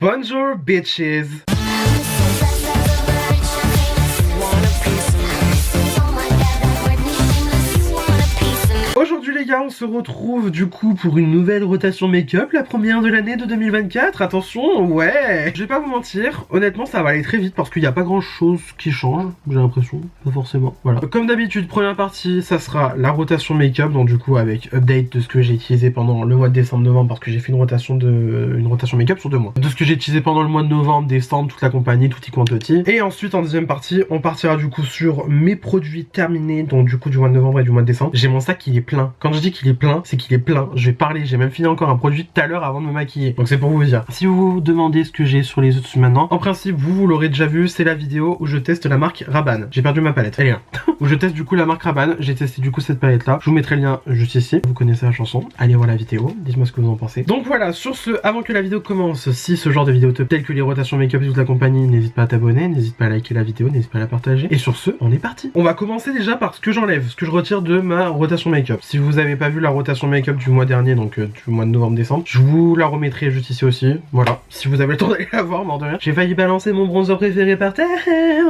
Bonjour bitches. Aujourd'hui les gars, on se retrouve du coup pour une nouvelle rotation make-up, la première de l'année de 2024. Attention, ouais. Je vais pas vous mentir, honnêtement ça va aller très vite parce qu'il n'y a pas grand chose qui change, j'ai l'impression, pas forcément. Voilà. Comme d'habitude, première partie, ça sera la rotation make-up, donc du coup avec update de ce que j'ai utilisé pendant le mois de décembre-novembre parce que j'ai fait une rotation make-up sur 2 mois. De ce que j'ai utilisé pendant le mois de novembre, décembre, toute la compagnie, tout y quanti. Et ensuite en deuxième partie, on partira du coup sur mes produits terminés, donc du coup du mois de novembre et du mois de décembre. J'ai mon sac qui est plein. Quand je dis qu'il est plein, c'est qu'il est plein. Je vais parler, j'ai même fini encore un produit tout à l'heure avant de me maquiller. Donc c'est pour vous dire. Si vous vous demandez ce que j'ai sur les autres maintenant, en principe vous l'aurez déjà vu, c'est la vidéo où je teste la marque Rabanne. J'ai perdu ma palette, elle est là. Où je teste du coup la marque Rabanne. J'ai testé du coup cette palette là. Je vous mettrai le lien juste ici. Vous connaissez la chanson. Allez voir la vidéo, dites-moi ce que vous en pensez. Donc voilà, sur ce, avant que la vidéo commence, si ce genre de vidéo te plaît, que les rotations make-up et toute la compagnie, n'hésite pas à t'abonner, n'hésite pas à liker la vidéo, n'hésite pas à la partager. Et sur ce, on est parti. On va commencer déjà par ce que j'enlève, ce que je retire de ma rotation make-up. Si vous avez pas vu la rotation make-up du mois dernier, donc du mois de novembre-décembre, je vous la remettrai juste ici aussi. Voilà, si vous avez le temps d'aller la voir, mort de rien. J'ai failli balancer mon bronzer préféré par terre.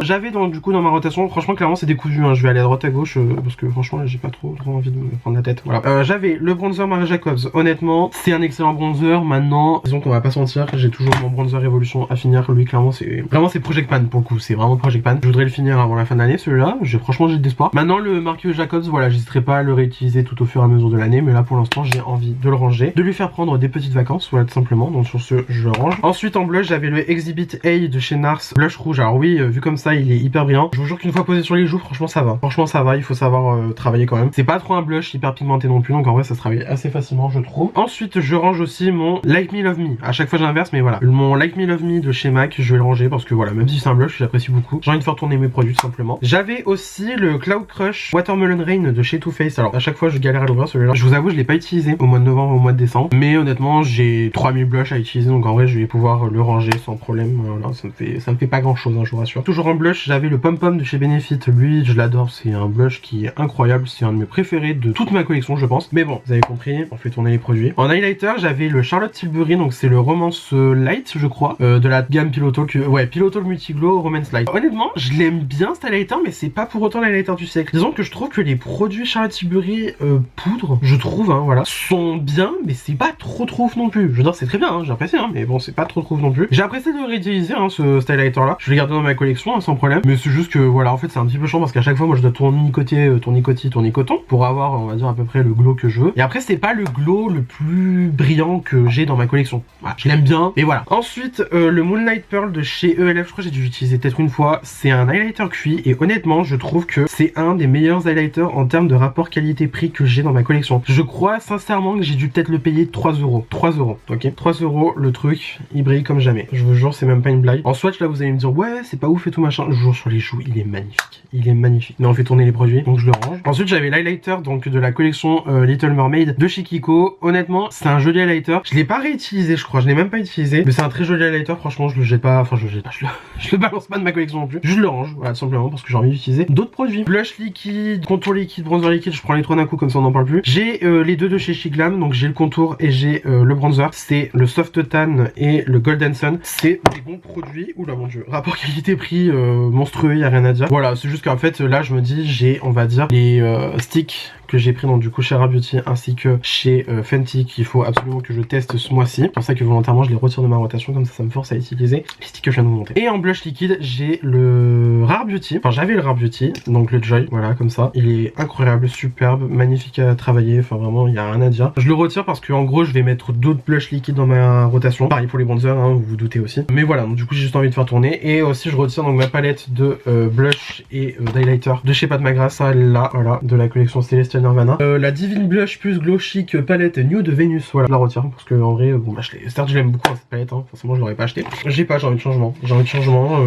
J'avais donc du coup dans ma rotation, franchement clairement c'est décousu, hein. Je vais aller à droite à gauche parce que franchement j'ai pas trop envie de me prendre la tête. Voilà. J'avais le bronzer Marie Jacobs. Honnêtement, c'est un excellent bronzer. Maintenant, disons qu'on va pas se mentir, j'ai toujours mon bronzer Evolution à finir. Lui clairement c'est Project Pan pour le coup, c'est vraiment Project Pan. Je voudrais le finir avant la fin de l'année celui-là. Franchement j'ai de l'espoir. Maintenant le Marie Jacobs, voilà, j'hésiterai pas à le réutiliser tout au fur et à mesure de l'année, mais là pour l'instant j'ai envie de le ranger, de lui faire prendre des petites vacances, voilà tout simplement. Donc sur ce je le range. Ensuite en blush j'avais le Exhibit A de chez Nars, blush rouge. Alors oui, vu comme ça il est hyper brillant. Je vous jure qu'une fois posé sur les joues, franchement ça va. Franchement ça va, il faut savoir travailler quand même. C'est pas trop un blush hyper pigmenté non plus, donc en vrai ça se travaille assez facilement je trouve. Ensuite je range aussi mon Like Me Love Me. À chaque fois j'inverse, mais voilà. Mon Like Me Love Me de chez MAC, je vais le ranger parce que voilà, même si c'est un blush, j'apprécie beaucoup. J'ai envie de faire tourner mes produits tout simplement. J'avais aussi le Cloud Crush Watermelon Rain de chez Too Faced. Alors à chaque fois je galère à l'ouvrir celui-là. Je vous avoue je l'ai pas utilisé au mois de novembre, au mois de décembre, mais honnêtement j'ai 3000 blushs à utiliser, donc en vrai je vais pouvoir le ranger sans problème. Voilà, ça me fait pas grand chose, hein, je vous rassure. Toujours en blush, j'avais le Pom Pom de chez Benefit. Lui je l'adore, c'est un blush qui est incroyable, c'est un de mes préférés de toute ma collection je pense. Mais bon, vous avez compris, on fait tourner les produits. En highlighter j'avais le Charlotte Tilbury, donc c'est le Romance Light je crois, de la gamme Pillow Talk, ouais, Pillow Talk Multiglow Romance Light. Honnêtement je l'aime bien cet highlighter, mais c'est pas pour autant l'highlighter du siècle. Disons que je trouve que les produits Charlotte Tilbury poudre, je trouve, hein, voilà, sont bien, mais c'est pas trop ouf non plus. Je veux dire c'est très bien, hein, j'ai apprécié, hein, mais bon c'est pas trop ouf non plus. J'ai apprécié de le réutiliser, hein, ce highlighter là. Je vais le garder dans ma collection, hein, sans problème. Mais c'est juste que voilà, en fait c'est un petit peu chiant parce qu'à chaque fois moi je dois tournicoter, tournicoton pour avoir, on va dire à peu près le glow que je veux. Et après c'est pas le glow le plus brillant que j'ai dans ma collection. Voilà, je l'aime bien, mais voilà. Ensuite le Moonlight Pearl de chez ELF, je crois que j'ai dû l'utiliser peut-être une fois. C'est un highlighter cuit et honnêtement je trouve que c'est un des meilleurs highlighters en termes de rapport qualité-prix que j'ai dans ma collection. Je crois sincèrement que j'ai dû peut-être le payer 3 euros. 3 euros, ok, 3 euros le truc, il brille comme jamais. Je vous jure, c'est même pas une blague. En swatch là vous allez me dire ouais c'est pas ouf et tout machin. Je vous jure sur les joues, il est magnifique. Il est magnifique. Mais on fait tourner les produits, donc je le range. Ensuite j'avais l'highlighter donc de la collection Little Mermaid de chez Kiko. Honnêtement c'est un joli highlighter. Je l'ai pas réutilisé je crois, je l'ai même pas utilisé. Mais c'est un très joli highlighter, franchement je le jette pas, enfin je le jette pas, je le balance pas de ma collection non plus. Je le range, voilà tout simplement parce que j'ai envie d'utiliser d'autres produits. Blush liquide, contour liquide, bronzer liquide, je prends les trois d'un coup comme ça on n'en parle plus. J'ai les deux de chez Shiglam, donc j'ai le contour et j'ai le bronzer. C'est le Soft Tan et le Golden Sun. C'est des bons produits. Oula mon dieu, rapport qualité-prix monstrueux, y a rien à dire. Voilà, c'est juste qu'en fait là je me dis j'ai on va dire les sticks que j'ai pris donc du coup chez Rare Beauty ainsi que chez Fenty qu'il faut absolument que je teste ce mois-ci. C'est pour ça que volontairement je les retire de ma rotation, comme ça me force à utiliser les sticks que je viens de vous montrer. Et en blush liquide j'ai le Rare Beauty, enfin j'avais le Rare Beauty, donc le Joy, voilà comme ça. Il est incroyable, superbe, magnifique à travailler, enfin vraiment il y a rien à dire. Je le retire parce que en gros je vais mettre d'autres blush liquides dans ma rotation. Pareil pour les bronzers, hein, vous vous doutez aussi. Mais voilà, donc du coup j'ai juste envie de faire tourner. Et aussi je retire donc ma palette de blush et d'highlighter de chez Pat McGrath, ça là, voilà, de la collection Celestial Nirvana. La Divine Blush plus Glow Chic palette Nude de Vénus, voilà, je la retire parce que en vrai, bon bah certes je l'aime beaucoup hein, cette palette, hein, forcément je l'aurais pas acheté. J'ai envie de changement,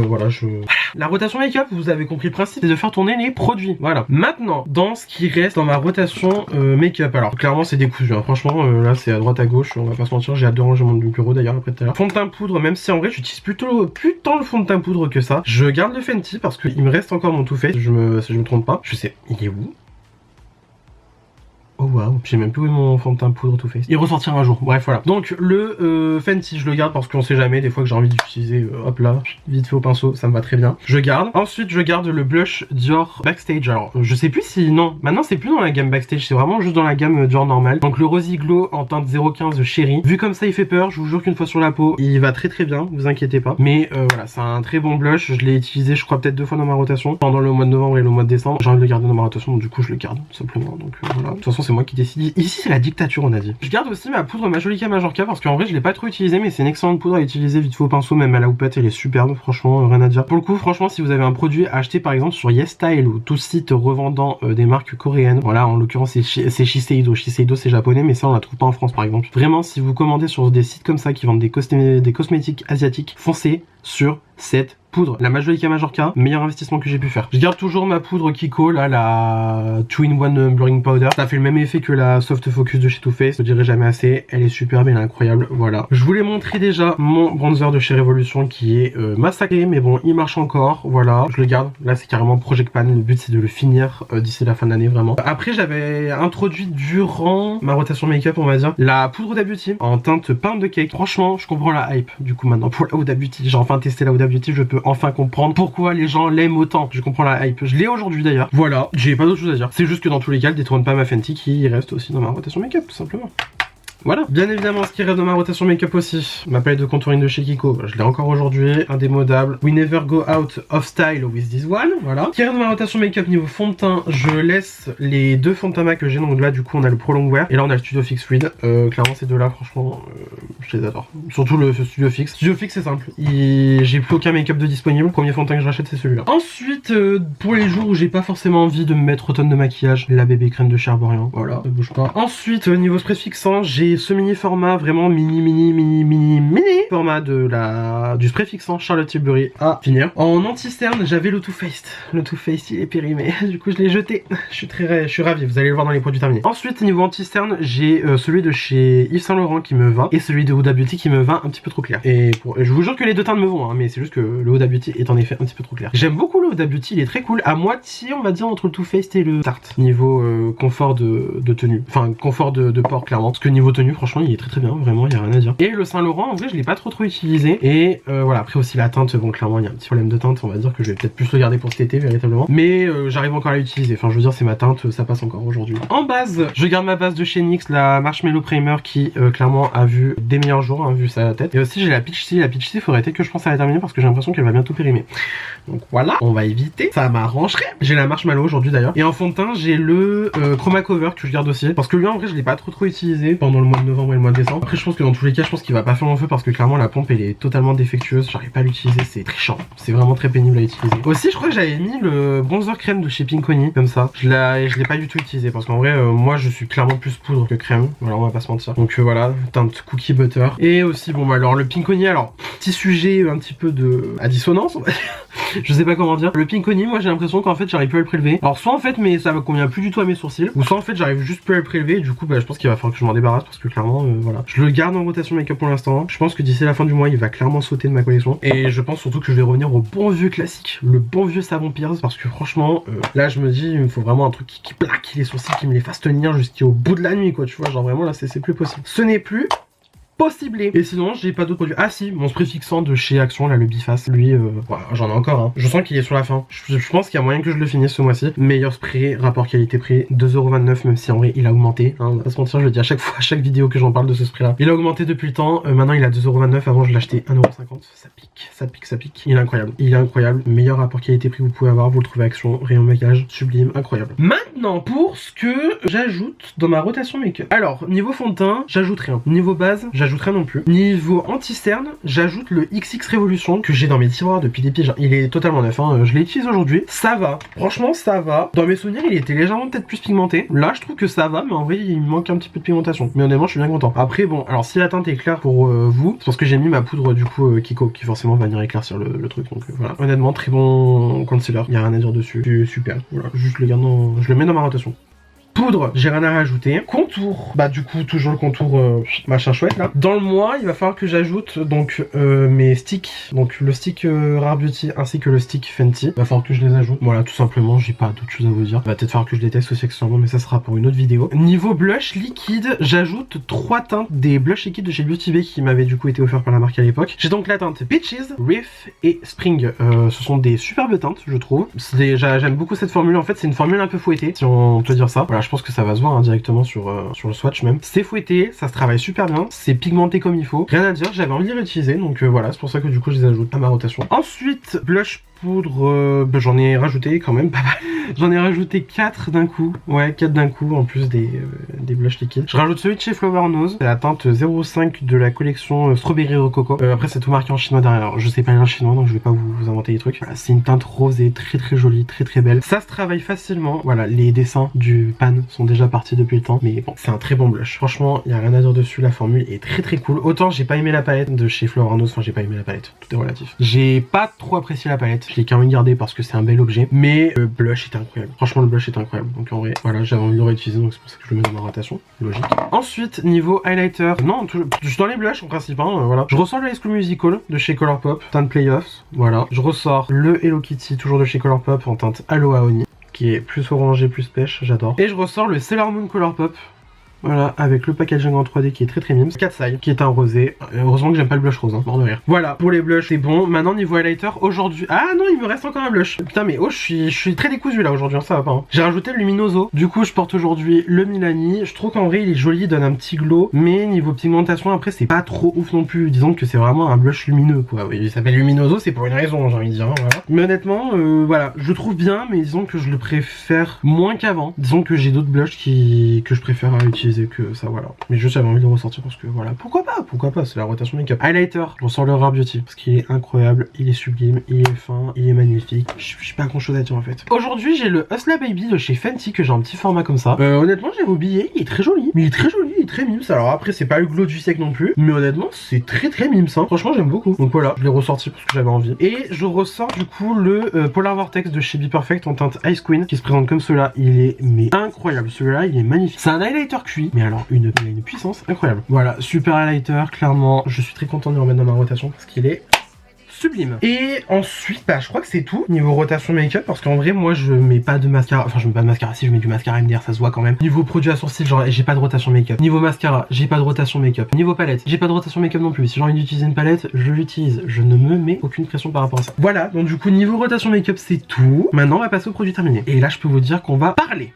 voilà La rotation make-up, vous avez compris le principe, c'est de faire tourner les produits, voilà. Maintenant, dans ce qui reste dans ma rotation make-up, alors clairement c'est décousu, hein. Franchement là c'est à droite à gauche, on va pas se mentir, j'ai hâte de ranger mon bureau d'ailleurs après tout à l'heure. Fond de teint poudre, même si en vrai j'utilise plus tant le fond de teint poudre que ça. Je garde le Fenty parce qu'il me reste encore mon Too Faced, si je me trompe pas. Je sais, il est où? Oh waouh, j'ai même plus où est mon fond de teint poudre Too Faced. Il ressortira un jour, bref voilà. Donc le Fenty, je le garde parce qu'on sait jamais, des fois que j'ai envie d'utiliser, hop là, vite fait au pinceau, ça me va très bien. Je garde. Ensuite je garde le blush Dior Backstage. Alors je sais plus si, non, maintenant c'est plus dans la gamme Backstage, c'est vraiment juste dans la gamme Dior normale. Donc le Rosy Glow en teinte 015 Chérie. Vu comme ça il fait peur, je vous jure qu'une fois sur la peau, il va très très bien, vous inquiétez pas. Mais voilà, c'est un très bon blush, je l'ai utilisé je crois peut-être 2 fois dans ma rotation, pendant le mois de novembre et le mois de décembre. J'ai envie de le garder dans ma rotation, donc du coup je le garde, tout simplement. Donc voilà, de toute façon c'est moi qui décide. Ici c'est la dictature on a dit. Je garde aussi ma poudre Majolica Majorca parce qu'en vrai je l'ai pas trop utilisée, mais c'est une excellente poudre à utiliser vite fait au pinceau, même à la houppette, elle est superbe, franchement, rien à dire. Pour le coup, franchement, si vous avez un produit à acheter par exemple sur YesStyle ou tout site revendant des marques coréennes, voilà, en l'occurrence c'est Shiseido. Shiseido c'est japonais, mais ça on la trouve pas en France par exemple. Vraiment, si vous commandez sur des sites comme ça qui vendent des cosmétiques asiatiques, foncez sur cette poudre, la Majolica Majorca, meilleur investissement que j'ai pu faire. Je garde toujours ma poudre Kiko, là, la 2-in-1 Blurring Powder. Ça fait le même effet que la Soft Focus de chez Too Faced, je dirais jamais assez. Elle est superbe, elle est incroyable, voilà. Je voulais montrer déjà mon bronzer de chez Révolution qui est massacré, mais bon, il marche encore, voilà. Je le garde, là c'est carrément Project Pan, le but c'est de le finir d'ici la fin de l'année, vraiment. Après, j'avais introduit durant ma rotation make-up, on va dire, la poudre Huda Beauty en teinte pound de cake. Franchement, je comprends la hype, du coup, maintenant, pour la Huda Beauty. J'ai enfin testé la Huda Beauty, je peux enfin comprendre pourquoi les gens l'aiment autant. Je comprends la hype. Je l'ai aujourd'hui d'ailleurs. Voilà, j'ai pas d'autre chose à dire. C'est juste que dans tous les cas, elle détrône pas ma Fenty qui reste aussi dans ma rotation make-up, tout simplement. Voilà. Bien évidemment, ce qui reste dans ma rotation make-up aussi, ma palette de contouring de chez Kiko, je l'ai encore aujourd'hui, indémodable. We never go out of style with this one, voilà. Ce qui reste dans ma rotation make-up niveau fond de teint, je laisse les 2 fonds de teint MAC que j'ai, donc là du coup on a le Pro Longwear, et là on a le Studio Fix Fluid. Clairement ces deux-là, franchement, je les adore. Surtout le Studio Fix. Studio Fix c'est simple, j'ai plus aucun make-up de disponible, le premier fond de teint que je rachète c'est celui-là. Ensuite, pour les jours où j'ai pas forcément envie de me mettre autant de maquillage, la bébé crème de Cherbourg, voilà, ne bouge pas. Ensuite, niveau spray fixant, j'ai ce mini format, vraiment mini format du spray fixant Charlotte Tilbury à finir. En anti-cerne, j'avais le Too Faced. Le Too Faced il est périmé, du coup je l'ai jeté. Je suis ravi, vous allez le voir dans les produits terminés. Ensuite, niveau anti-cerne, j'ai celui de chez Yves Saint Laurent qui me va et celui de Huda Beauty qui me va un petit peu trop clair. Et je vous jure que les deux teintes me vont, hein, mais c'est juste que le Huda Beauty est en effet un petit peu trop clair. J'aime beaucoup le Huda Beauty, il est très cool, à moitié on va dire entre le Too Faced et le Tarte. Niveau confort de tenue, enfin confort de port clairement, parce que niveau tenue franchement il est très très bien, vraiment il y a rien à dire. Et le Saint Laurent en vrai je l'ai pas trop utilisé, et voilà, après aussi la teinte, bon clairement il y a un petit problème de teinte, on va dire que je vais peut-être plus le garder pour cet été véritablement, mais j'arrive encore à l'utiliser, enfin je veux dire c'est ma teinte, ça passe encore aujourd'hui. En base, je garde ma base de chez NYX, la Marshmallow Primer qui clairement a vu des meilleurs jours, hein, vu sa tête. Et aussi j'ai la Peach Tea, il faudrait peut-être que je pense à la terminer parce que j'ai l'impression qu'elle va bientôt périmer. Donc voilà, on va éviter, ça m'arrangerait. J'ai la Marshmallow aujourd'hui d'ailleurs. Et en fond de teint j'ai le Chroma Cover que je garde aussi, parce que lui en vrai je l'ai pas trop utilisé pendant le mois de novembre et le mois de décembre. Après je pense que dans tous les cas je pense qu'il va pas faire long feu parce que clairement la pompe elle est totalement défectueuse, j'arrive pas à l'utiliser, c'est très chiant, c'est vraiment très pénible à utiliser. Aussi je crois que j'avais mis le bronzer crème de chez Pinkony comme ça, je l'ai pas du tout utilisé parce qu'en vrai moi je suis clairement plus poudre que crème, voilà on va pas se mentir. Donc voilà, teinte cookie butter. Et aussi bon bah alors le Pinkony, alors petit sujet un petit peu à dissonance on va dire. Je sais pas comment dire. Le Pinkony, moi j'ai l'impression qu'en fait j'arrive plus à le prélever. Alors soit en fait mais ça me convient plus du tout à mes sourcils, ou soit en fait j'arrive juste plus à le prélever et du coup bah je pense qu'il va falloir que je m'en débarrasse parce que clairement voilà. Je le garde en rotation make-up pour l'instant. Je pense que d'ici la fin du mois il va clairement sauter de ma collection. Et je pense surtout que je vais revenir au bon vieux classique, le bon vieux savon Pears, parce que franchement là je me dis il me faut vraiment un truc qui plaque les sourcils, qui me les fasse tenir jusqu'au bout de la nuit quoi, tu vois, genre vraiment là c'est plus possible. Ce n'est plus possible. Et sinon j'ai pas d'autres produits. Ah si, mon spray fixant de chez Action là, le Biface, lui voilà, j'en ai encore hein. Je sens qu'il est sur la fin, je pense qu'il y a moyen que je le finisse ce mois-ci. Meilleur spray, rapport qualité-prix, 2,29€, même si en vrai il a augmenté hein, on va pas se mentir, je le dis à chaque fois, à chaque vidéo que j'en parle de ce spray là, il a augmenté depuis le temps. Maintenant il a 2,29€, avant je l'achetais 1,50€. Ça pique, il est incroyable, meilleur rapport qualité-prix que vous pouvez avoir, vous le trouvez à Action, rayon maquillage, sublime, incroyable. Maintenant pour ce que j'ajoute dans ma rotation make-up. Alors niveau fond de teint, j'ajoute rien, niveau base, j'ajoute rien non plus. Niveau anti-cerne, j'ajoute le XX Révolution que j'ai dans mes tiroirs depuis des pieds. Il est totalement neuf, hein. Je l'ai utilisé aujourd'hui. Ça va, franchement ça va. Dans mes souvenirs il était légèrement peut-être plus pigmenté. Là je trouve que ça va, mais en vrai il me manque un petit peu de pigmentation. Mais honnêtement je suis bien content. Après bon, alors si la teinte est claire pour vous, c'est parce que j'ai mis ma poudre du coup Kiko qui forcément va venir éclaircir le truc. Donc voilà, honnêtement très bon concealer, il n'y a rien à dire dessus. C'est super, voilà, juste le garde je le mets dans ma rotation. Poudre, j'ai rien à rajouter. Contour, bah du coup toujours le contour machin chouette là. Dans le mois, il va falloir que j'ajoute donc mes sticks, donc le stick Rare Beauty ainsi que le stick Fenty. Il va falloir que je les ajoute. Voilà, tout simplement, j'ai pas d'autre chose à vous dire. Il va peut-être falloir que je les teste aussi accessoirement, mais ça sera pour une autre vidéo. Niveau blush liquide, j'ajoute 3 teintes des blush liquides de chez Beauty Bay qui m'avaient du coup été offerts par la marque à l'époque. J'ai donc la teinte Peaches, Reef et Spring. Ce sont des superbes teintes, je trouve. J'aime beaucoup cette formule. En fait, c'est une formule un peu fouettée, si on peut dire ça. Voilà, je pense que ça va se voir hein, directement sur le swatch même. C'est fouetté, ça se travaille super bien, c'est pigmenté comme il faut. Rien à dire, j'avais envie de les réutiliser, donc voilà, c'est pour ça que du coup je les ajoute à ma rotation. Ensuite, blush poudre, j'en ai rajouté quand même pas mal. J'en ai rajouté 4 d'un coup. Ouais, 4 d'un coup en plus des blushs liquides. Je rajoute celui de chez Flower Nose. C'est la teinte 05 de la collection Strawberry Rococo. Après c'est tout marqué en chinois derrière. Je sais pas lire chinois donc je vais pas vous inventer des trucs. Voilà, c'est une teinte rosée très jolie, très belle. Ça se travaille facilement. Voilà, les dessins du pan sont déjà partis depuis le temps. Mais bon, c'est un très bon blush. Franchement, il y a rien à dire dessus. La formule est très cool. Autant j'ai pas aimé la palette de chez Flower Nose. Enfin, j'ai pas aimé la palette. Tout est relatif. J'ai pas trop apprécié la palette. Je l'ai quand même gardé parce que c'est un bel objet. Mais le blush est incroyable. Franchement, le blush est incroyable. Donc en vrai, voilà, j'avais envie de le réutiliser. Donc c'est pour ça que je le mets dans ma rotation. Logique. Ensuite, niveau highlighter. Non, je suis dans les blushs en principe. Hein, voilà. Je ressors le High School Musical de chez Colourpop. Teinte Playoffs. Voilà. Je ressors le Hello Kitty, toujours de chez Colourpop, en teinte Aloha Oni, qui est plus orangé, plus pêche. J'adore. Et je ressors le Sailor Moon Colourpop. Voilà, avec le packaging en 3D qui est très mimes. Cat's Eye, qui est un rosé. Heureusement que j'aime pas le blush rose, hein, mort de rire. Voilà, pour les blushs, c'est bon. Maintenant, niveau highlighter, aujourd'hui... Ah non, il me reste encore un blush. Putain, mais oh, je suis très décousu là aujourd'hui, hein, ça va pas. Hein. J'ai rajouté le Luminoso. Du coup, je porte aujourd'hui le Milani. Je trouve qu'en vrai, il est joli, il donne un petit glow. Mais niveau pigmentation, après, c'est pas trop ouf non plus. Disons que c'est vraiment un blush lumineux, quoi. Oui, il s'appelle Luminoso, c'est pour une raison, j'ai envie de dire. Hein, voilà. Mais honnêtement, voilà, je le trouve bien, mais disons que je le préfère moins qu'avant. Disons que j'ai d'autres blushs que je préfère à utiliser que ça, voilà. Mais juste j'avais envie de le ressortir parce que voilà, pourquoi pas, c'est la rotation make-up. Highlighter, je ressors le Rare Beauty parce qu'il est incroyable, il est sublime, il est fin, il est magnifique. J'ai pas grand chose à dire en fait. Aujourd'hui j'ai le Hustla Baby de chez Fenty que j'ai en petit format comme ça. Honnêtement j'avais oublié, il est très joli. Mais il est très joli, il est très mimes. Alors après c'est pas le glow du siècle non plus, mais honnêtement c'est très mimes hein. Franchement j'aime beaucoup. Donc voilà, je l'ai ressorti parce que j'avais envie. Et je ressors du coup le Polar Vortex de chez Be Perfect en teinte Ice Queen qui se présente comme cela. Il est mais incroyable, celui-là il est magnifique. C'est un highlighter cuit, mais alors il a une puissance incroyable. Voilà, super highlighter, clairement, je suis très content de le remettre dans ma rotation parce qu'il est sublime. Et ensuite, bah je crois que c'est tout niveau rotation make-up parce qu'en vrai moi je mets pas de mascara, enfin je mets pas de mascara, si je mets du mascara MDR ça se voit quand même. Niveau produit à sourcils, genre j'ai pas de rotation make-up. Niveau mascara, j'ai pas de rotation make-up. Niveau palette, j'ai pas de rotation make-up non plus. Si j'ai envie d'utiliser une palette, je l'utilise. Je ne me mets aucune pression par rapport à ça. Voilà, donc du coup niveau rotation make-up c'est tout. Maintenant on va passer au produit terminé. Et là je peux vous dire qu'on va parler.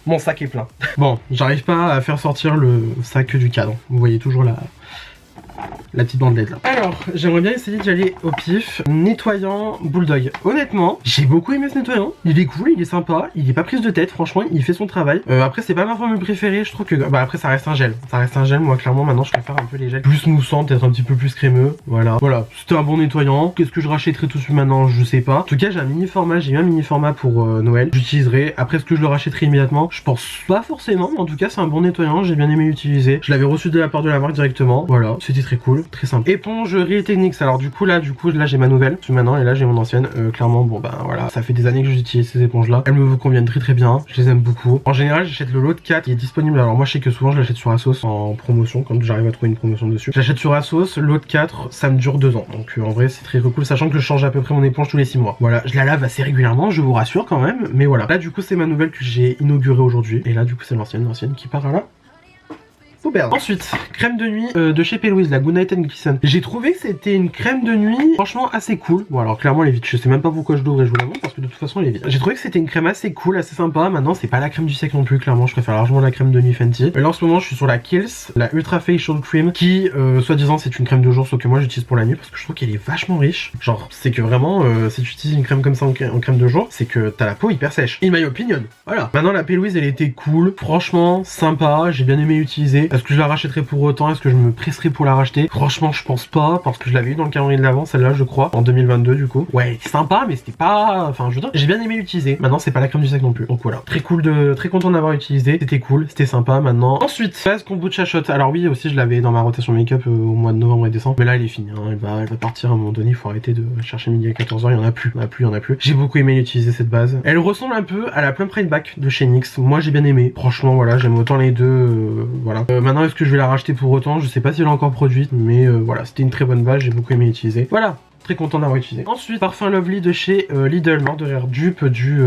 Mon sac est plein. Bon, j'arrive pas à faire sortir le sac du cadre. Vous voyez toujours la petite bandelette là. Alors, j'aimerais bien essayer d'y aller au pif. Nettoyant Bulldog. Honnêtement, j'ai beaucoup aimé ce nettoyant. Il est cool, il est sympa, il est pas prise de tête, franchement, il fait son travail. Après, c'est pas ma formule préférée, je trouve que... Bah après, ça reste un gel. Ça reste un gel, moi, clairement, maintenant, je préfère un peu les gels plus moussants, peut-être un petit peu plus crémeux. Voilà. Voilà, c'était un bon nettoyant. Qu'est-ce que je rachèterai tout de suite maintenant? Je sais pas. En tout cas, j'ai un mini format, j'ai eu un mini format pour Noël. J'utiliserai. Après, est-ce que je le rachèterai immédiatement? Je pense pas forcément, mais en tout cas, c'est un bon nettoyant, j'ai bien aimé l'utiliser. Je l'avais reçu de la part de la marque directement. Voilà, c'était très cool. Très simple. Éponge Real Techniques. Alors du coup là j'ai ma nouvelle maintenant et là j'ai mon ancienne. Clairement bon ben voilà, ça fait des années que j'utilise ces éponges là. Elles me conviennent très bien. Je les aime beaucoup. En général j'achète le lot de 4 qui est disponible. Alors moi je sais que souvent je l'achète sur Asos en promotion quand j'arrive à trouver une promotion dessus. J'achète sur Asos, lot de 4 ça me dure 2 ans. Donc en vrai c'est très cool sachant que je change à peu près mon éponge tous les 6 mois. Voilà, je la lave assez régulièrement, je vous rassure quand même. Mais voilà, là du coup c'est ma nouvelle que j'ai inaugurée aujourd'hui. Et là du coup c'est l'ancienne qui part à là. Ensuite, crème de nuit de chez P. Louise, la Good Night and Glisten. J'ai trouvé que c'était une crème de nuit franchement assez cool. Bon alors clairement elle est vide, je sais même pas pourquoi je l'ouvre et je vous la montre parce que de toute façon elle est vide. J'ai trouvé que c'était une crème assez cool, assez sympa. Maintenant c'est pas la crème du siècle non plus, clairement je préfère largement la crème de nuit Fenty. Là en ce moment je suis sur la Kiehl's, la Ultra Facial Cream qui soi-disant c'est une crème de jour sauf que moi j'utilise pour la nuit parce que je trouve qu'elle est vachement riche. Genre c'est que vraiment si tu utilises une crème comme ça en crème de jour c'est que t'as la peau hyper sèche. In my opinion. Voilà. Maintenant la P. Louise elle était cool, franchement sympa, j'ai bien aimé l'utiliser. Est-ce que je la rachèterai pour autant? Est-ce que je me presserai pour la racheter? Franchement je pense pas, parce que je l'avais eu dans le calendrier de l'avant, celle-là je crois, en 2022 du coup. Ouais, c'est sympa mais c'était pas... Enfin je veux dire, j'ai bien aimé l'utiliser. Maintenant c'est pas la crème du sac non plus. Donc voilà, très content d'avoir utilisé. C'était cool, c'était sympa maintenant. Ensuite, base kombucha shot. Alors oui aussi je l'avais dans ma rotation make-up au mois de novembre et décembre. Mais là elle est finie, hein. Elle va partir à un moment donné, il faut arrêter de chercher midi à 14h, il y en a plus, il y en a plus. J'ai beaucoup aimé utiliser cette base. Elle ressemble un peu à la Plum Pride Back de chez NYX. Moi j'ai bien aimé. Franchement voilà, j'aime autant les deux. Voilà. Maintenant est-ce que je vais la racheter pour autant? Je sais pas si elle est encore produite, mais voilà, c'était une très bonne base, j'ai beaucoup aimé l'utiliser. Voilà. Très content d'avoir utilisé. Ensuite, parfum Lovely de chez Lidl, mort de rire, dupe du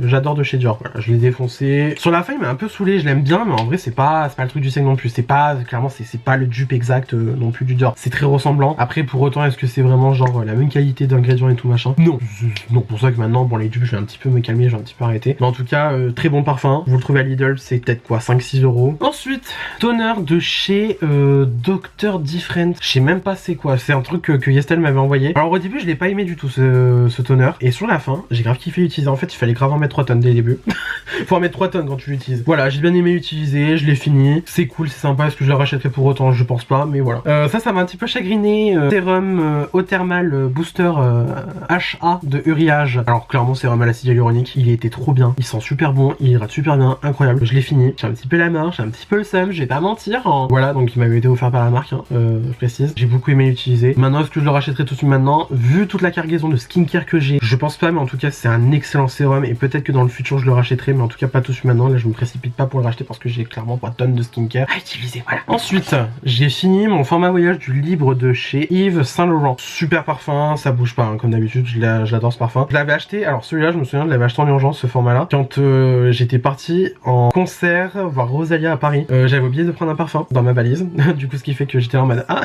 j'adore de chez Dior. Voilà, je l'ai défoncé. Sur la fin, il m'a un peu saoulé, je l'aime bien, mais en vrai, c'est pas le truc du siècle non plus. C'est pas, clairement, c'est pas le dupe exact non plus du Dior. C'est très ressemblant. Après, pour autant, est-ce que c'est vraiment genre la même qualité d'ingrédients et tout machin? Non. Non, pour ça que maintenant, bon, les dupes, je vais un petit peu me calmer, je vais un petit peu arrêter. Mais en tout cas, très bon parfum. Vous le trouvez à Lidl, c'est peut-être quoi, 5-6 €. Ensuite, toner de chez Dr. Different. Je sais même pas c'est quoi. C'est un truc que Yestel m'avait envoyé. Alors au début je l'ai pas aimé du tout ce toner, et sur la fin j'ai grave kiffé l'utiliser. En fait il fallait grave en mettre 3 tonnes dès le début. Faut en mettre 3 tonnes quand tu l'utilises. Voilà, j'ai bien aimé l'utiliser, je l'ai fini, c'est cool, c'est sympa. Est-ce que je le rachèterai pour autant? Je pense pas, mais voilà. Ça m'a un petit peu chagriné. Sérum eau thermale booster HA de Uriage. Alors clairement sérum à l'acide hyaluronique, il était trop bien, il sent super bon, il hydrate super bien, incroyable. Je l'ai fini, j'ai un petit peu la main, j'ai un petit peu le seum, je vais pas mentir hein. Voilà, donc il m'avait été offert par la marque hein, je précise. J'ai beaucoup aimé l'utiliser. Maintenant est-ce que je le rachèterai tout de suite maintenant? Vu toute la cargaison de skincare que j'ai, je pense pas, mais en tout cas c'est un excellent sérum, et peut-être que dans le futur je le rachèterai, mais en tout cas pas tout de suite maintenant. Là je me précipite pas pour le racheter parce que j'ai clairement 3 tonnes de skincare à utiliser. Voilà. Ensuite j'ai fini mon format voyage du Libre de chez Yves Saint Laurent. Super parfum, ça bouge pas hein, comme d'habitude, j'adore ce parfum. Je l'avais acheté, alors celui-là je me souviens, je l'avais acheté en urgence ce format là quand j'étais parti en concert voir Rosalia à Paris. J'avais oublié de prendre un parfum dans ma valise. Du coup ce qui fait que j'étais en mode ah,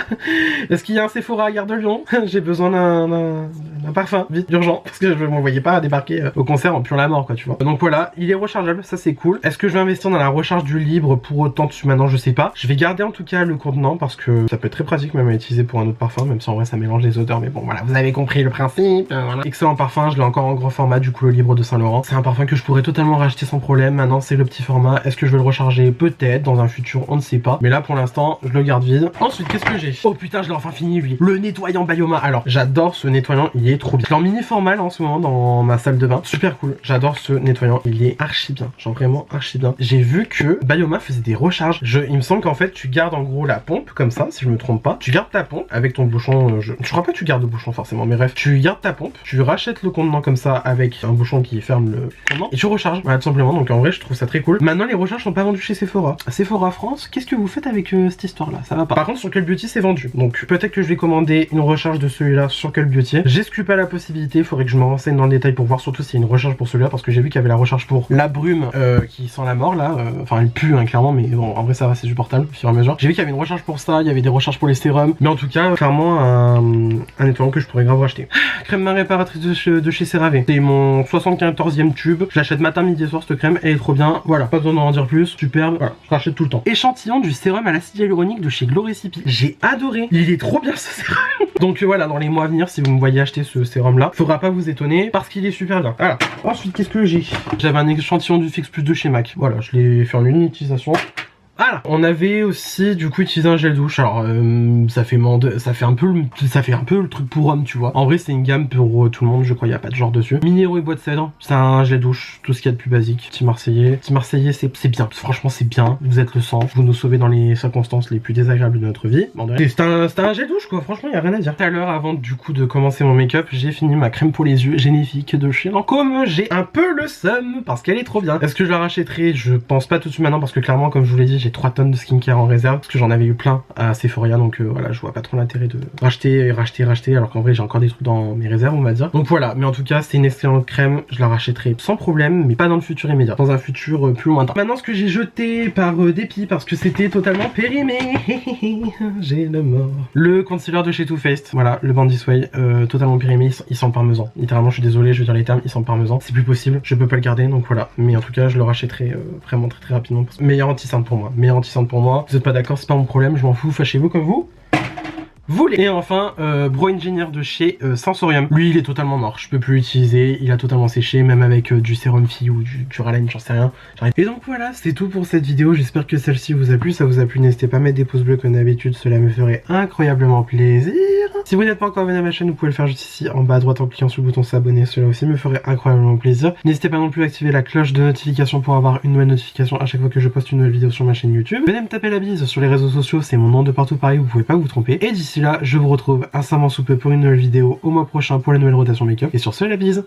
est-ce qu'il y a un Sephora à Gare de Lyon? J'ai besoin d'un parfum, vite, urgent, parce que je ne me voyais pas débarquer au concert en puant la mort quoi, tu vois. Donc voilà, il est rechargeable, ça c'est cool. Est-ce que je vais investir dans la recharge du Libre pour autant dessus maintenant? Je sais pas. Je vais garder en tout cas le contenant parce que ça peut être très pratique même à utiliser pour un autre parfum, même si en vrai ça mélange les odeurs, mais bon voilà, vous avez compris le principe. Voilà. Excellent parfum, je l'ai encore en gros format, du coup le Libre de Saint Laurent. C'est un parfum que je pourrais totalement racheter sans problème. Maintenant c'est le petit format. Est-ce que je vais le recharger? Peut-être dans un futur, on ne sait pas. Mais là pour l'instant, je le garde vide. Ensuite, qu'est-ce que j'ai? Oh putain, je l'ai enfin fini lui. Le nettoyant Bioma. Alors, j'adore ce nettoyant, il est trop bien. Je l'ai en mini format là, en ce moment dans ma salle de bain. Super cool. J'adore ce nettoyant, il est archi bien. Genre vraiment archi bien. J'ai vu que Bioma faisait des recharges. Il me semble qu'en fait, tu gardes en gros la pompe comme ça, si je me trompe pas. Tu gardes ta pompe avec ton bouchon. Je crois pas que tu gardes le bouchon forcément, mais bref. Tu gardes ta pompe, tu rachètes le contenant comme ça avec un bouchon qui ferme le contenant et tu recharges. Voilà, tout simplement. Donc en vrai, je trouve ça très cool. Maintenant, les recharges sont pas vendues chez Sephora. Sephora France, qu'est-ce que vous faites avec cette histoire là? Ça va pas. Par contre, sur Cult Beauty, c'est vendu. Donc peut-être que je vais commander une recharge de celui-là sur Cult Beauty. J'exclus pas la possibilité, il faudrait que je me renseigne dans le détail pour voir surtout s'il y a une recharge pour celui-là, parce que j'ai vu qu'il y avait la recharge pour la brume qui sent la mort là. Enfin, elle pue hein, clairement, mais bon, en vrai, ça va, c'est supportable au fur et à mesure. J'ai vu qu'il y avait une recharge pour ça, il y avait des recharges pour les sérums, mais en tout cas, clairement, un nettoyant que je pourrais grave racheter. Crème main réparatrice de chez CeraVe. C'est mon 74e tube. Je l'achète matin, midi et soir cette crème, elle est trop bien. Voilà, pas besoin d'en dire plus. Superbe. Voilà, je rachète tout le temps. Échantillon du sérum à l'acide hyaluronique de chez Glow Recipe. J'ai adoré. Il est trop bien ce sérum. Donc voilà, dans les mois à venir, si vous me voyez acheter ce sérum là, faudra pas vous étonner parce qu'il est super bien. Voilà. Ensuite, qu'est-ce que j'ai? J'avais un échantillon du Fix Plus de chez MAC. Voilà, je l'ai fait en une utilisation. Voilà. On avait aussi du coup utilisé un gel douche. Alors ça fait un peu le truc pour homme, tu vois. En vrai c'est une gamme pour tout le monde, je crois, il n'y a pas de genre dessus. Minéraux et bois de cèdre, c'est un gel douche, tout ce qu'il y a de plus basique. Petit Marseillais c'est bien, franchement c'est bien. Vous êtes le sang, vous nous sauvez dans les circonstances les plus désagréables de notre vie. Bon, c'est un gel douche quoi, franchement il n'y a rien à dire. Tout à l'heure, avant du coup de commencer mon make-up, j'ai fini ma crème pour les yeux Génifique de chez Lancôme. J'ai un peu le seum parce qu'elle est trop bien. Est-ce que je la rachèterai? Je pense pas tout de suite maintenant, parce que clairement comme je vous l'ai dit, j'ai 3 tonnes de skincare en réserve, parce que j'en avais eu plein à Sephora, donc voilà, je vois pas trop l'intérêt de racheter, alors qu'en vrai j'ai encore des trucs dans mes réserves, on va dire. Donc voilà, mais en tout cas c'est une excellente crème, je la rachèterai sans problème, mais pas dans le futur immédiat, dans un futur plus lointain. Maintenant, ce que j'ai jeté par dépit parce que c'était totalement périmé, j'ai le mort. Le concealer de chez Too Faced, voilà, le Bandit Sway, totalement périmé, il sent le parmesan. Littéralement, je suis désolé, je veux dire les termes, il sent le parmesan. C'est plus possible, je peux pas le garder, donc voilà. Mais en tout cas, je le rachèterai vraiment très rapidement. Meilleure anti-teinte pour moi, meilleure anti-teinte pour moi. Vous êtes pas d'accord, c'est pas mon problème, je m'en fous, fâchez-vous comme vous voulez. Et enfin, Bro Engineer de chez Sensorium. Lui, il est totalement mort. Je peux plus l'utiliser. Il a totalement séché, même avec du sérum fille ou du Ralène, j'en sais rien. Et donc voilà, c'est tout pour cette vidéo. J'espère que celle-ci vous a plu. Ça vous a plu, n'hésitez pas à mettre des pouces bleus comme d'habitude. Cela me ferait incroyablement plaisir. Si vous n'êtes pas encore abonné à ma chaîne, vous pouvez le faire juste ici en bas à droite en cliquant sur le bouton s'abonner. Cela aussi me ferait incroyablement plaisir. N'hésitez pas non plus à activer la cloche de notification pour avoir une nouvelle notification à chaque fois que je poste une nouvelle vidéo sur ma chaîne YouTube. Venez me taper la bise sur les réseaux sociaux, c'est mon nom de partout pareil, vous pouvez pas vous tromper. Et d'ici là, je vous retrouve incessamment sous peu pour une nouvelle vidéo au mois prochain pour la nouvelle rotation make-up. Et sur ce, la bise!